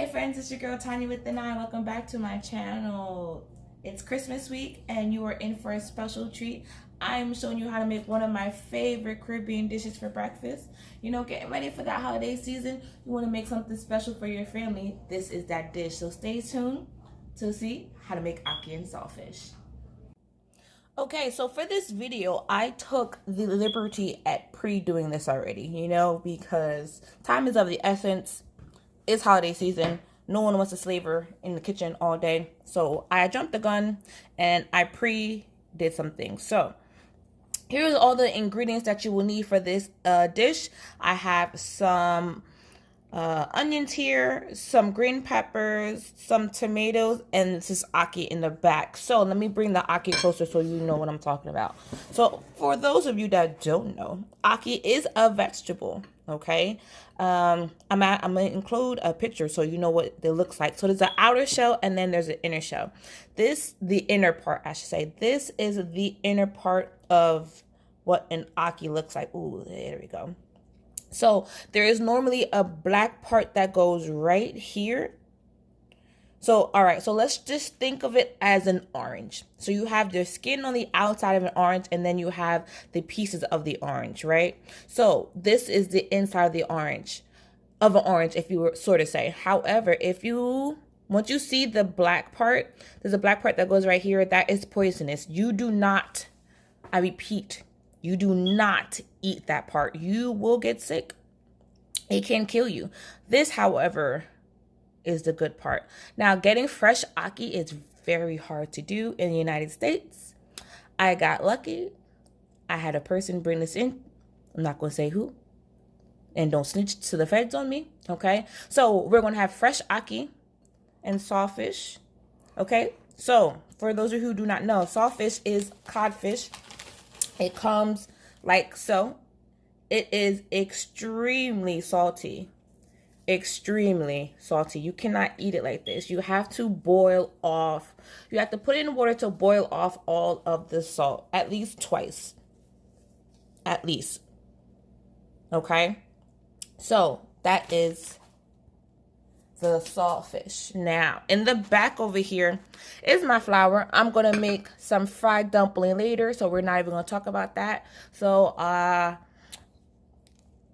Hey friends, it's your girl Tania with the 9. Welcome back to my channel. It's Christmas week and you are in for a special treat. I'm showing you how to make one of my favorite Caribbean dishes for breakfast. You know, getting ready for that holiday season, you want to make something special for your family. This is that dish. So stay tuned to see how to make ackee and saltfish. Okay, so for this video, I took the liberty at pre-doing this already, you know, because time is of the essence. It's holiday season. No one wants to slaver in the kitchen all day. So I jumped the gun and I pre-did something. So here's all the ingredients that you will need for this dish. I have some onions here, some green peppers, some tomatoes, and this is ackee in the back. So let me bring the ackee closer so you know what I'm talking about. So for those of you that don't know, ackee is a vegetable. Okay, I'm gonna include a picture so you know what it looks like. So there's an outer shell and then there's an inner shell. The inner part, I should say. This is the inner part of what an ackee looks like. Ooh, there we go. So there is normally a black part that goes right here. So, all right, so let's just think of it as an orange. So you have the skin on the outside of an orange and then you have the pieces of the orange, right? So this is the inside of the orange, if you were sort of say. However, once you see the black part, there's a black part that goes right here. That is poisonous. You do not, I repeat, you do not eat that part. You will get sick. It can kill you. This, however, is the good part. Now, getting fresh ackee is very hard to do in the United States. I got lucky. I had a person bring this in. I'm not going to say who. And don't snitch to the feds on me, okay? So we're going to have fresh ackee and saltfish, okay? So for those of you who do not know, saltfish is codfish. It comes like so. It is extremely salty. Extremely salty. You cannot eat it like this. You have to boil off. You have to put it in water to boil off all of the salt. At least twice. At least. Okay? So, that is the saltfish. Now, in the back over here is my flour. I'm going to make some fried dumpling later, so we're not even going to talk about that. So,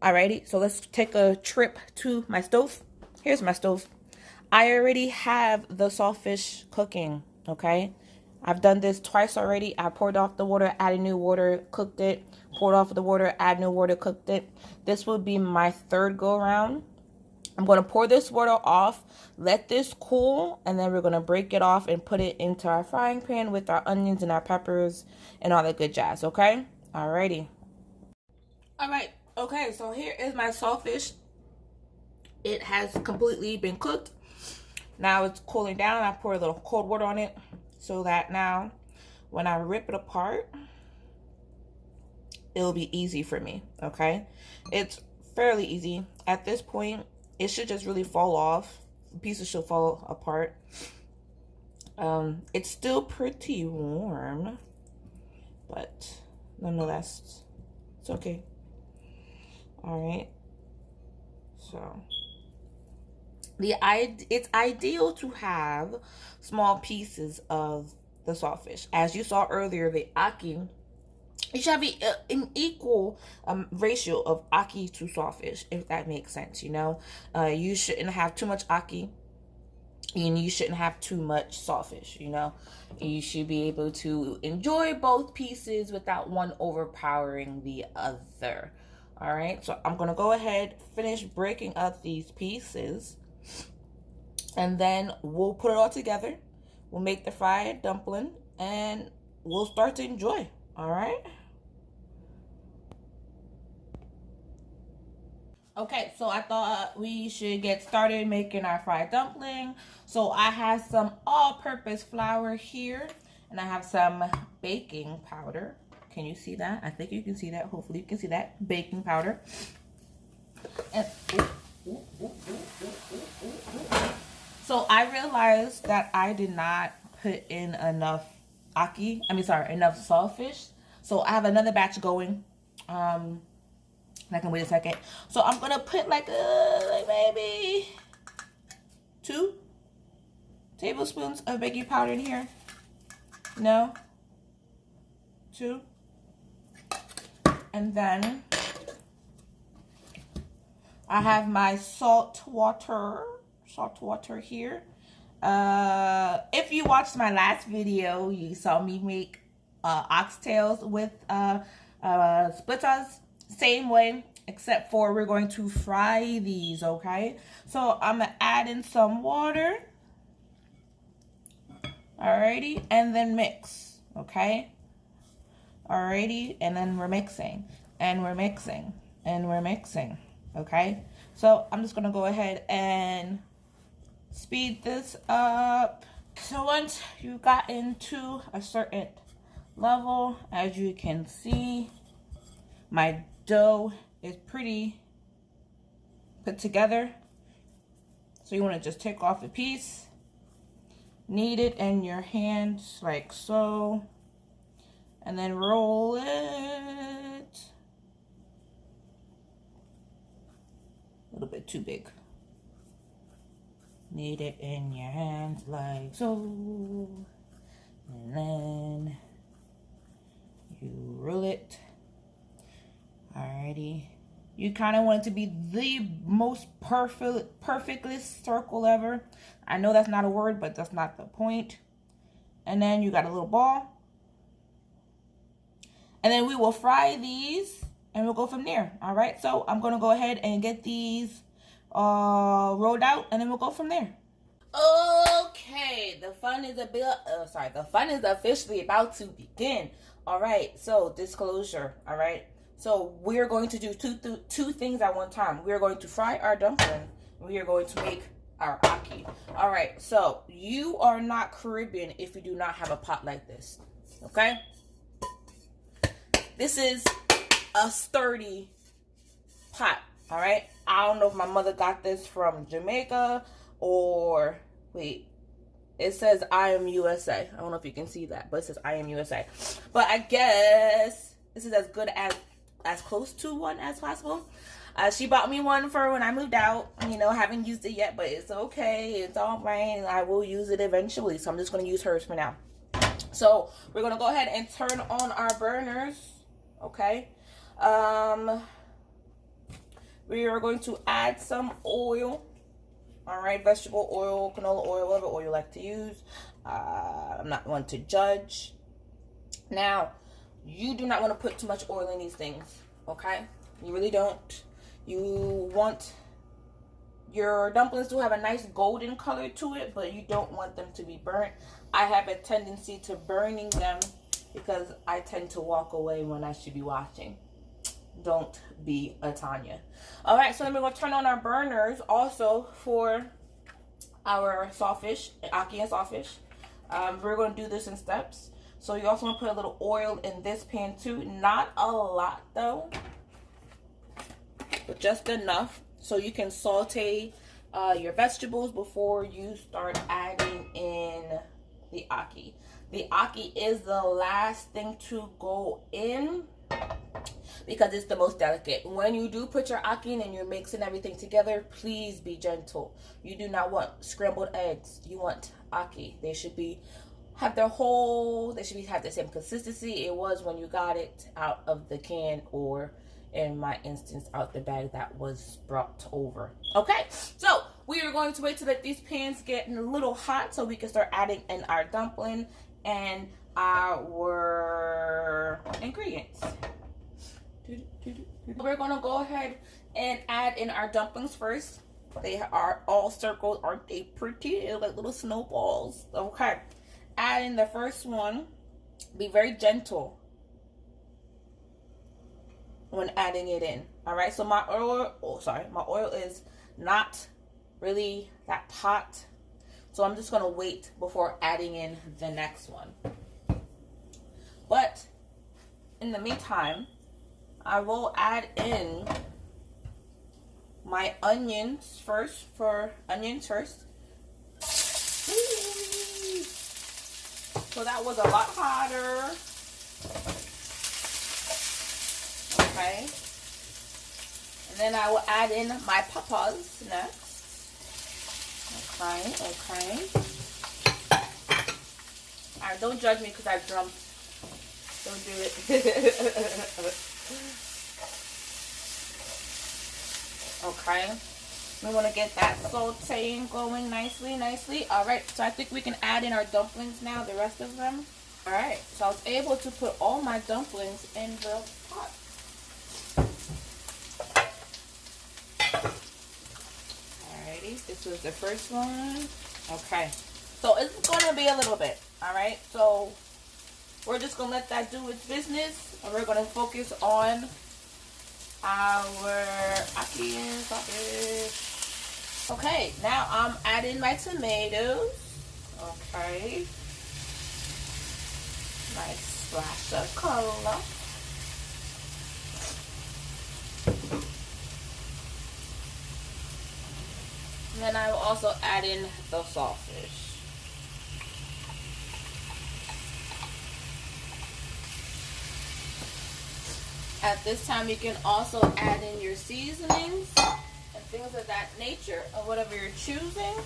alrighty, so let's take a trip to my stove. Here's my stove. I already have the saltfish cooking, okay? I've done this twice already. I poured off the water, added new water, cooked it. Poured off the water, add new water, cooked it. This will be my third go around. I'm going to pour this water off, let this cool, and then we're going to break it off and put it into our frying pan with our onions and our peppers and all that good jazz, okay? Alrighty. Alright, okay, so here is my saltfish. It has completely been cooked. Now it's cooling down. I poured a little cold water on it so that now when I rip it apart, it'll be easy for me, okay? It's fairly easy. At this point, it should just really fall off. Pieces should fall apart. It's still pretty warm, but nonetheless, it's okay. All right. So, it's ideal to have small pieces of the saltfish. As you saw earlier, the ackee, you should have an equal ratio of ackee to saltfish, if that makes sense, you know. You shouldn't have too much ackee, and you shouldn't have too much saltfish, you know. You should be able to enjoy both pieces without one overpowering the other. All right, so I'm going to go ahead, finish breaking up these pieces, and then we'll put it all together. We'll make the fried dumpling, and we'll start to enjoy. All right. Okay, so I thought we should get started making our fried dumpling. So I have some all-purpose flour here, and I have some baking powder. Can you see that? I think you can see that. Hopefully you can see that baking powder. And so I realized that I did not put in enough enough saltfish. So I have another batch going. I can wait a second. So I'm gonna put like maybe 2 tablespoons of baking powder in here. No. 2. And then I have my salt water here. If you watched my last video, you saw me make oxtails with splitters. Same way, except for we're going to fry these, okay? So I'm gonna add in some water. Alrighty, and then mix, okay? Alrighty, and then we're mixing, and we're mixing, and we're mixing, okay? So I'm just gonna go ahead and speed this up. So once you got into a certain level, as you can see, my dough is pretty put together. So you want to just take off a piece, knead it in your hands like so, and then roll it. A little bit too big. Knead it in your hands like so, and then you roll it. Alrighty. You kind of want it to be the most perfectly circle ever. I know that's not a word, but that's not the point. And then you got a little ball. And then we will fry these and we'll go from there. Alright, so I'm going to go ahead and get these rolled out and then we'll go from there. Okay, the fun is officially about to begin. Alright, so disclosure, alright. So we're going to do two things at one time. We're going to fry our dumpling. We are going to make our ackee. All right, so you are not Caribbean if you do not have a pot like this, okay? This is a sturdy pot, all right? I don't know if my mother got this from Jamaica or, wait, it says I am USA. I don't know if you can see that, but it says I am USA. But I guess this is as good as close to one as possible. She bought me one for when I moved out. You know, haven't used it yet, but it's okay. It's all right. I will use it eventually. So I'm just going to use hers for now. So we're going to go ahead and turn on our burners. Okay. We are going to add some oil. All right. Vegetable oil, canola oil, whatever oil you like to use. I'm not one to judge. Now, you do not want to put too much oil in these things, okay? You really don't. You want your dumplings to have a nice golden color to it, but you don't want them to be burnt. I have a tendency to burning them because I tend to walk away when I should be watching. Don't be a Tania. All right, so then we're going to turn on our burners also for our saltfish, ackee and saltfish. We're going to do this in steps. So you also want to put a little oil in this pan too. Not a lot though, but just enough so you can saute your vegetables before you start adding in the ackee. The ackee is the last thing to go in because it's the most delicate. When you do put your ackee in and you're mixing everything together, please be gentle. You do not want scrambled eggs. You want ackee. They should have the same consistency it was when you got it out of the can, or in my instance out the bag that was brought over. Okay, so we are going to wait till these pans get a little hot so we can start adding in our dumpling and our ingredients. We're going to go ahead and add in our dumplings first. They are all circled. Aren't they pretty? They're like little snowballs. Okay. Add in the first one. Be very gentle when adding it in. All right, so my oil is not really that hot, so I'm just gonna wait before adding in the next one. But in the meantime, I will add in my onions first. So that was a lot hotter. Okay. And then I will add in my peppers next. Okay, okay. Alright, don't judge me because I jumped. Don't do it. Okay. We want to get that sauteing going nicely. Alright, so I think we can add in our dumplings now, the rest of them. Alright, so I was able to put all my dumplings in the pot. Alrighty, this was the first one. Okay, so it's going to be a little bit. Alright, so we're just going to let that do its business. And we're going to focus on our Ackee and Saltfish. Okay, now I'm adding my tomatoes. Okay. Nice splash of color. And then I will also add in the saltfish. At this time, you can also add in your seasonings and things of that nature, or whatever you're choosing.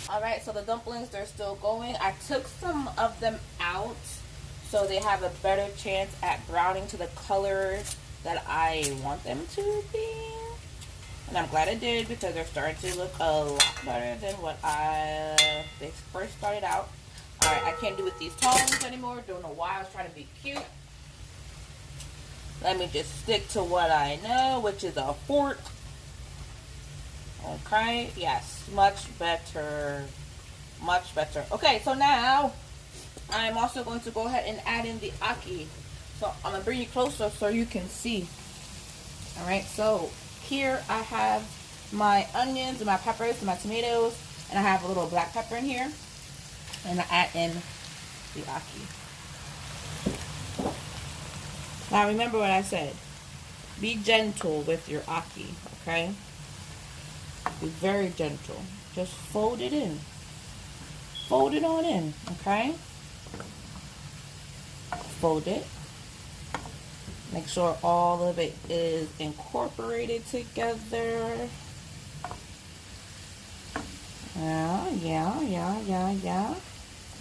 Alright, so the dumplings, they're still going. I took some of them out so they have a better chance at browning to the color that I want them to be. And I'm glad I did because they're starting to look a lot better than what they first started out. Alright, I can't do with these tongs anymore. Don't know why. I was trying to be cute. Let me just stick to what I know, which is a fork. Okay, yes, much better. Much better. Okay, so now I'm also going to go ahead and add in the Ackee. So I'm going to bring you closer so you can see. Alright, so here I have my onions and my peppers and my tomatoes, and I have a little black pepper in here. And I add in the Ackee. Now remember what I said. Be gentle with your Ackee, okay? Be very gentle. Just fold it in. Fold it on in, okay? Fold it. Make sure all of it is incorporated together.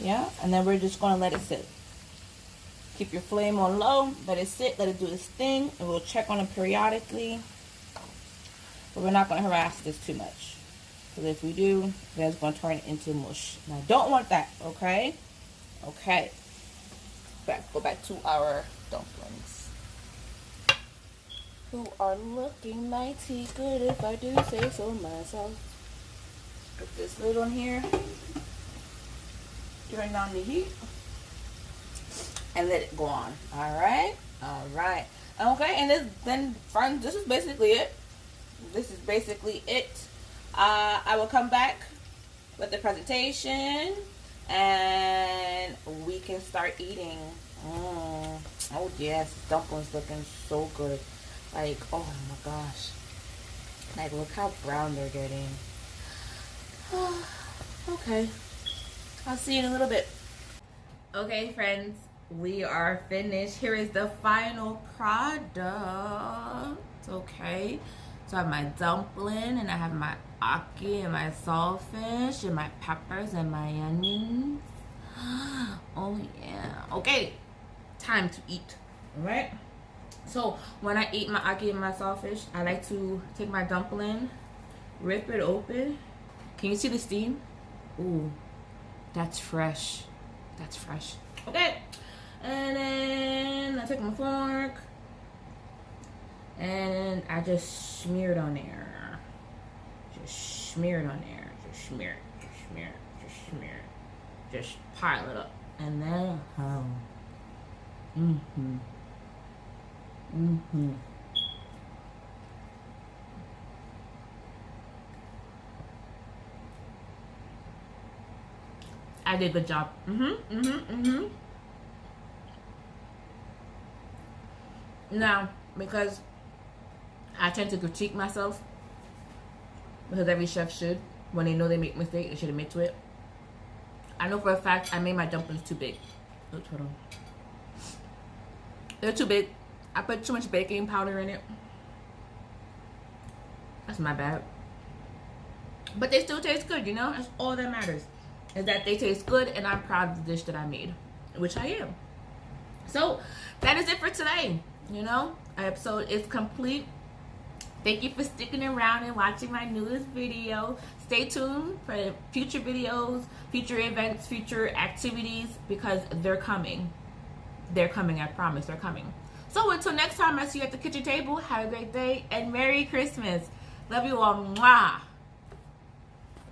Yeah. And then we're just going to let it sit. Keep your flame on low. Let it sit. Let it do its thing. And we'll check on it periodically. But we're not going to harass this too much. Because if we do, then it's going to turn into mush. And I don't want that, okay? Okay. Go back to our dumplings. Who are looking mighty good, if I do say so myself. Put this lid on here. Turn down the heat. And let it go on. Alright? Alright. Okay, and then friends, this is basically it. This is basically it. I will come back with the presentation and we can start eating. Oh yes, dumplings looking so good. Like, oh my gosh. Like, look how brown they're getting. Okay. I'll see you in a little bit. Okay, friends. We are finished. Here is the final product. Okay. So I have my dumpling, and I have my Ackee, and my saltfish, and my peppers, and my onions. Oh yeah. Okay. Time to eat. Alright? So when I eat my Ackee and my saltfish, I like to take my dumpling, rip it open. Can you see the steam? Ooh. That's fresh. That's fresh. Okay. And then I take my fork and I just smear it on there. Just smear it on there. Just smear it. Just smear it. Just smear it. Just pile it up. And then I did a good job. Now, because I tend to critique myself, because every chef should, when they know they make mistakes, they should admit to it. I know for a fact I made my dumplings too big. Oops, hold on. They're too big. I put too much baking powder in it. That's my bad. But they still taste good, you know? That's all that matters. Is that they taste good and I'm proud of the dish that I made. Which I am. So, that is it for today. You know? Our episode is complete. Thank you for sticking around and watching my newest video. Stay tuned for future videos, future events, future activities, because they're coming. They're coming, I promise, they're coming. So until next time I see you at the kitchen table, have a great day and Merry Christmas. Love you all. Mwah.